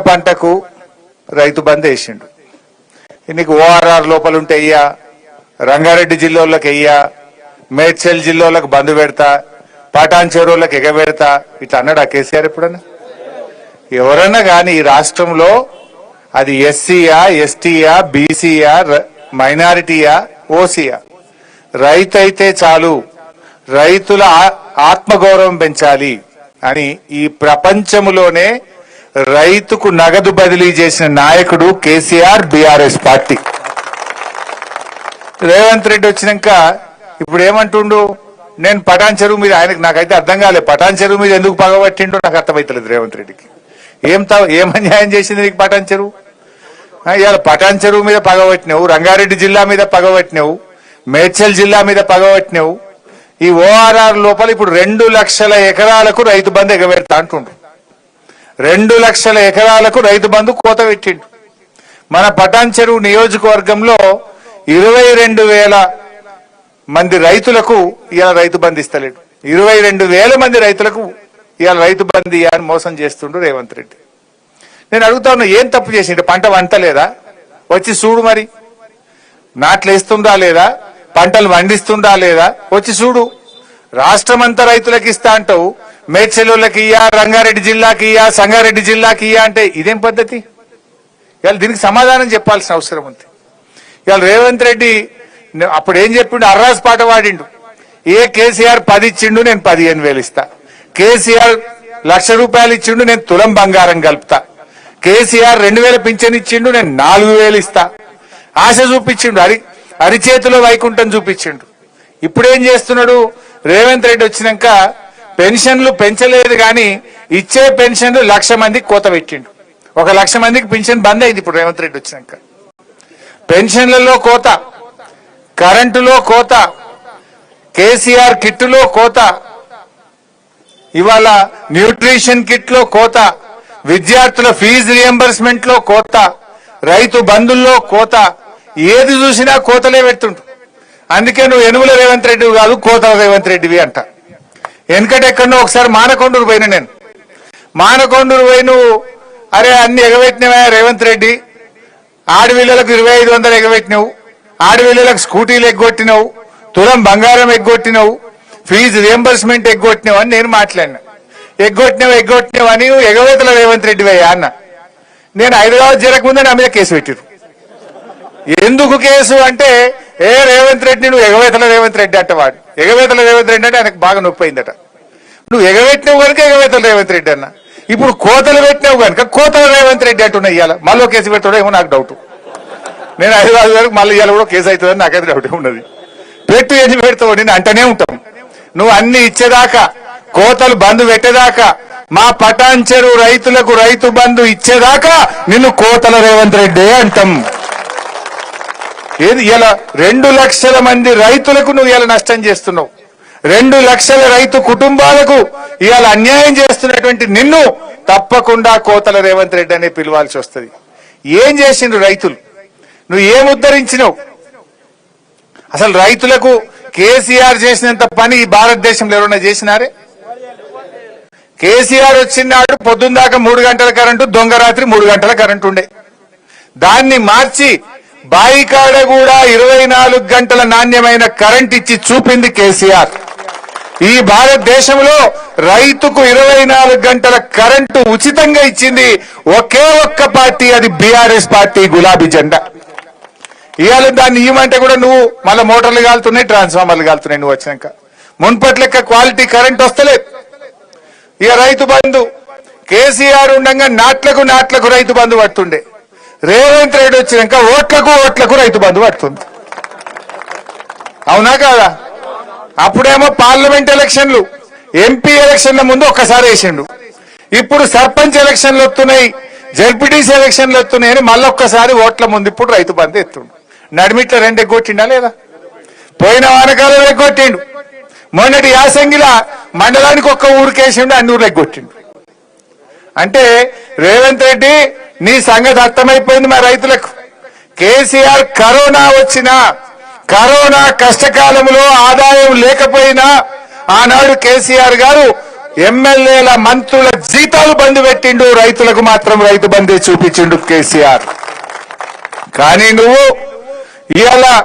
పంటకు రైతు బంద్ వేసిండు. నీకు ఓఆర్ఆర్ లోపల ఉంటే అయ్యా, రంగారెడ్డి జిల్లాలకు అయ్యా, మేడ్చల్ జిల్లాలకు బంద్ పెడతా, పటాన్ చెరువులకు ఎగబెడతా ఇట్లా అన్నాడు ఆ కేసీఆర్ ఎప్పుడన్నా? ఎవరన్నా కానీ ఈ రాష్ట్రంలో అది ఎస్సీయా, ఎస్టీయా, బీసీయా, మైనారిటీయా, ఓసీయా, రైతు అయితే చాలు, రైతుల ఆత్మగౌరవం పెంచాలి అని ఈ ప్రపంచంలోనే రైతుకు నగదు బదిలీ చేసిన నాయకుడు కేసీఆర్, బీఆర్ఎస్ పార్టీ. రేవంత్ రెడ్డి వచ్చినాక ఇప్పుడు ఏమంటుండు, నేను పటాన్ చెరువు మీద, ఆయనకు నాకైతే అర్థం కాలేదు, పటాన్ చెరువు మీద ఎందుకు పగబట్టిండో నాకు అర్థమవుతలేదు రేవంత్ రెడ్డికి. ఏం అన్యాయం చేసింది నీకు పటాన్ చెరువు? ఇవాళ పటాన్ చెరువు మీద పగబట్టినావు, రంగారెడ్డి జిల్లా మీద పగబట్టినావు, మేడ్చల్ జిల్లా మీద పగబట్టినావు. ఈ ఓఆర్ఆర్ లోపల ఇప్పుడు 2 లక్షల ఎకరాలకు రైతు బంధు ఎగబెడతా అంటుండ్రు. 2 లక్షల ఎకరాలకు రైతు బంధు కోత పెట్టిండు. మన పటాన్ చెరువు నియోజకవర్గంలో 22,000 మంది రైతులకు ఇవాళ రైతు బంధు ఇస్తలేడు. 22,000 మంది రైతులకు ఇవాళ రైతు బంధు అని మోసం చేస్తుండ్రు రేవంత్ రెడ్డి. నేను అడుగుతా ఉన్నా, ఏం తప్పు చేసిండు? పంట వంటలేదా? వచ్చి చూడు, మరి నాట్లు వేస్తుందా లేదా, పంటలు పండిస్తుందా లేదా వచ్చి చూడు. రాష్ట్రమంతా రైతులకు ఇస్తా అంటావు, మేడ్చల్లోకి ఇయ్యా, రంగారెడ్డి జిల్లాకి ఇయ్యా, సంగారెడ్డి జిల్లాకి ఇయ్యా అంటే ఇదేం పద్ధతి? ఇవాళ దీనికి సమాధానం చెప్పాల్సిన అవసరం ఉంది. ఇవాళ రేవంత్ రెడ్డి అప్పుడు ఏం చెప్పిండు? అర్రాస్ పాట వాడిండు. కేసీఆర్ 10 ఇచ్చిండు, నేను 15,000 ఇస్తా. కేసీఆర్ 1,00,000 రూపాయలు ఇచ్చిండు, నేను తులం బంగారం కలుపుతా. కేసీఆర్ 2,000 పింఛన్ ఇచ్చిండు, నేను 4,000 ఇస్తా. ఆశ చూపించిండు, అరిచేతిలో వైకుంఠం చూపించిండు. ఇప్పుడేం చేస్తున్నాడు రేవంత్ రెడ్డి? వచ్చినాక పెన్షన్లు పెంచలేదు కానీ ఇచ్చే పెన్షన్లు 1,00,000 మందికి కోత పెట్టిండు. 1,00,000 మందికి పెన్షన్ బంద్ అయింది ఇప్పుడు రేవంత్ రెడ్డి వచ్చినాక. పెన్షన్లలో కోత, కరెంటులో కోత, కేసీఆర్ కిట్లో కోత, ఇవాళ న్యూట్రిషన్ కిట్ లో కోత, విద్యార్థుల ఫీజు రియంబర్స్మెంట్ లో కోత, రైతు బంధుల్లో కోత, ఏది చూసినా కోతలే పెడుతుంటు. అందుకే నువ్వు యనుమల రేవంత్ రెడ్డి కాదు, కోతల రేవంత్ రెడ్డివి అంట. వెనకటెక్కడో ఒకసారి మానకొండూరు పోయిన నేను. మానకొండూరు పోయి నువ్వు అరే అన్ని ఎగబెట్టినవా రేవంత్ రెడ్డి, ఆడపిల్లలకు 2,500 ఎగబెట్టినావు, ఆడపిల్లలకు స్కూటీలు ఎగ్గొట్టినావు, తులం బంగారం ఎగ్గొట్టినావు, ఫీజు రియంబర్స్మెంట్ ఎగ్గొట్టినావు అని నేను మాట్లాడినా. ఎగ్గొట్టినావు అని ఎగవేతల రేవంత్ రెడ్డి అయ్యా అన్న. నేను హైదరాబాద్ జరగకముందే నా మీద కేసు పెట్టారు. ఎందుకు కేసు అంటే, రేవంత్ రెడ్డి నువ్వు ఎగవేతల రేవంత్ రెడ్డి అంటే, వాడు ఎగవేతల రేవంత్ రెడ్డి అంటే ఆయనకు బాగా నొప్పి అయిందట. నువ్వు ఎగవేట్టినావు కనుక ఎగవేతల రేవంత్ రెడ్డి అన్న, ఇప్పుడు కోతలు పెట్టినావు కనుక కోతల రేవంత్ రెడ్డి అంటున్నా. ఇవాళ మళ్ళీ కేసు పెట్టాడో ఏమో నాకు డౌట్. నేను హైదరాబాద్ వరకు మళ్ళీ ఇవాళ కూడా కేసు అవుతుందని నాకైతే డౌట్ ఉన్నది. పెట్టు ఎన్ని పెడతావు నేను అంటనే ఉంటాం. నువ్వు అన్ని ఇచ్చేదాకా, కోతలు బంధు పెట్టేదాకా, మా పటాన్ చెరువు రైతులకు రైతు బంధు ఇచ్చేదాకా నిన్ను కోతల రేవంత్ రెడ్డి అంటాం. ఏది ఇలా 2 లక్షల మంది రైతులకు నువ్వు ఇలా నష్టం చేస్తున్నావు. 2 లక్షల రైతు కుటుంబాలకు ఇవాళ అన్యాయం చేస్తున్నటువంటి నిన్ను తప్పకుండా కోతల రేవంత్ రెడ్డి అనే పిలవాల్సి వస్తుంది. ఏం చేసిండ్రు రైతులు? నువ్వు ఏం ఉద్ధరించినావు? అసలు రైతులకు కేసీఆర్ చేసినంత పని ఈ భారతదేశంలో ఎవరన్నా చేసినారే? కేసీఆర్ వచ్చినాడు పొద్దున్న దాకా 3 గంటల కరెంటు, దొంగ రాత్రి 3 గంటల కరెంటు ఉండే. దాన్ని మార్చి బాయికాడ కూడా 24 గంటల నాణ్యమైన కరెంట్ ఇచ్చి చూపింది కేసీఆర్. ఈ భారతదేశంలో రైతుకు 24 గంటల కరెంటు ఉచితంగా ఇచ్చింది ఒకే ఒక్క పార్టీ, అది బీఆర్ఎస్ పార్టీ, గులాబీ జెండా. ఇవాళ దాన్ని ఇవ్వమంటే కూడా నువ్వు మళ్ళీ మోటార్లు కాలుతున్నాయి, ట్రాన్స్ఫార్మర్లు కాలుతున్నాయి. నువ్వు వచ్చినాక మున్పటి లెక్క క్వాలిటీ కరెంట్ వస్తలేదు. ఇక రైతు బంధు కేసీఆర్ ఉండగా నాట్లకు రైతు బంధు పడుతుండే. రేవంత్ రెడ్డి వచ్చినాక ఓట్లకు రైతు బంధు పడుతుంది. అవునా కాదా? అప్పుడేమో పార్లమెంట్ ఎలక్షన్లు, ఎంపీ ఎలక్షన్ల ముందు ఒక్కసారి వేసిండు. ఇప్పుడు సర్పంచ్ ఎలక్షన్లు వస్తున్నాయి, జెడ్పీటీసీ ఎలక్షన్లు వస్తున్నాయని మళ్ళొక్కసారి ఓట్ల ముందు ఇప్పుడు రైతు బంధు ఎత్తుండు. నడిమిట్ల 2 ఎగ్గొట్టిండా లేదా? పోయిన వానకాలం ఎగ్గొట్టిండు. మొన్నటి యాసంగిలా మండలానికి ఒక్క ఊరికేసిండు, అన్ని ఊర్లు ఎగ్గొట్టిండు. అంటే రేవంత్ రెడ్డి నీ సంగతి అర్థమైపోయింది మా రైతులకు. కేసీఆర్ కరోనా వచ్చినా, కరోనా కష్టకాలంలో ఆదాయం లేకపోయినా ఆనాడు కేసీఆర్ గారు ఎమ్మెల్యేల మంత్రుల జీతాలు బంద్ పెట్టిండు, రైతులకు మాత్రం రైతు బంధే చూపించిండు కేసీఆర్. కానీ నువ్వు ఇవాళ